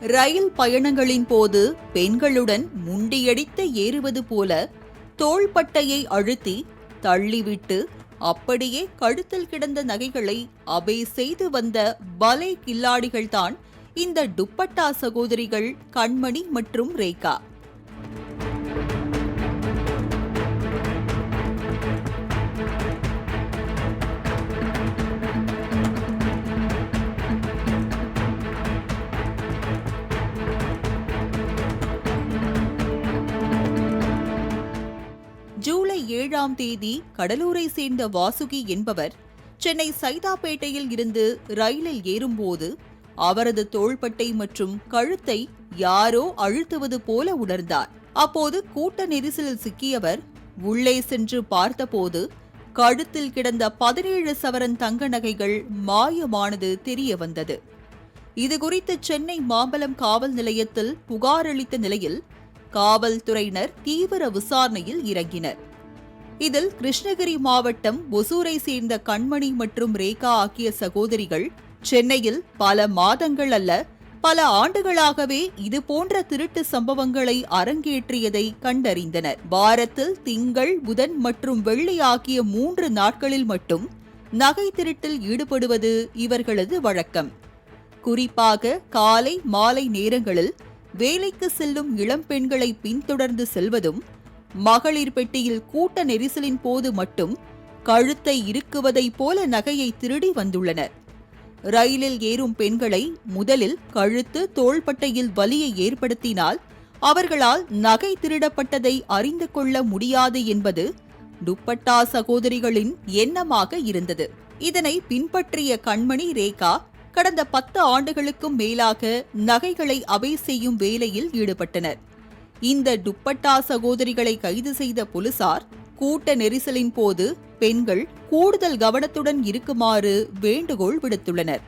ரயில் பயணங்களின் போது பெண்களுடன் முண்டியடித்து ஏறுவது போல தோள்பட்டையை அழுத்தி தள்ளிவிட்டு அப்படியே கழுத்தில் கிடந்த நகைகளை அபே செய்து வந்த பலே கில்லாடிகள்தான் இந்த துப்பட்டா சகோதரிகள் கண்மணி மற்றும் ரேகா. ஜூலை 7ஆம் தேதி கடலூரை சேர்ந்த வாசுகி என்பவர் சென்னை சைதாப்பேட்டையில் இருந்து ரயிலில் ஏறும்போது அவரது தோள்பட்டை மற்றும் கழுத்தை யாரோ அழுத்துவது போல உணர்ந்தார். அப்போது கூட்ட நெரிசலில் சிக்கியவர் உள்ளே சென்று பார்த்தபோது கழுத்தில் கிடந்த 17 சவரன் தங்க நகைகள் மாயமானது தெரிய வந்தது. இதுகுறித்து சென்னை மாம்பலம் காவல் நிலையத்தில் புகார் அளித்த நிலையில் காவல்துறையினர் தீவிர விசாரணையில் இறங்கினர். இதில் கிருஷ்ணகிரி மாவட்டம் ஒசூரை சேர்ந்த கண்மணி மற்றும் ரேகா ஆகிய சகோதரிகள் சென்னையில் பல மாதங்கள் அல்ல பல ஆண்டுகளாகவே இதுபோன்ற திருட்டு சம்பவங்களை அரங்கேற்றியதை கண்டறிந்தனர். வாரத்தில் திங்கள், புதன் மற்றும் வெள்ளி ஆகிய 3 நாட்களில் மட்டும் நகை திருட்டில் ஈடுபடுவது இவர்களது வழக்கம். குறிப்பாக காலை மாலை நேரங்களில் வேலைக்கு செல்லும் இளம் பெண்களை பின்தொடர்ந்து செல்வதும், மகளிர் பெட்டியில் கூட்ட நெரிசலின் போது மட்டும் கழுத்தை இறுக்குவதைப் போல நகையை திருடி வந்துள்ளனர். ரயிலில் ஏறும் பெண்களை முதலில் கழுத்து, தோள்பட்டையில் வலியை ஏற்படுத்தினால் அவர்களால் நகை திருடப்பட்டதை அறிந்து கொள்ள முடியாது என்பது துப்பட்டா சகோதரிகளின் எண்ணமாக இருந்தது. இதனை பின்பற்றிய கண்மணி, ரேகா கடந்த 10 ஆண்டுகளுக்கும் மேலாக நகைகளை அபே செய்யும் வேலையில் ஈடுபட்டனர். இந்த துப்பட்டா சகோதரிகளை கைது செய்த போலீசார் கூட்ட நெரிசலின் போது பெண்கள் கூடுதல் கவனத்துடன் இருக்குமாறு வேண்டுகோள் விடுத்துள்ளனர்.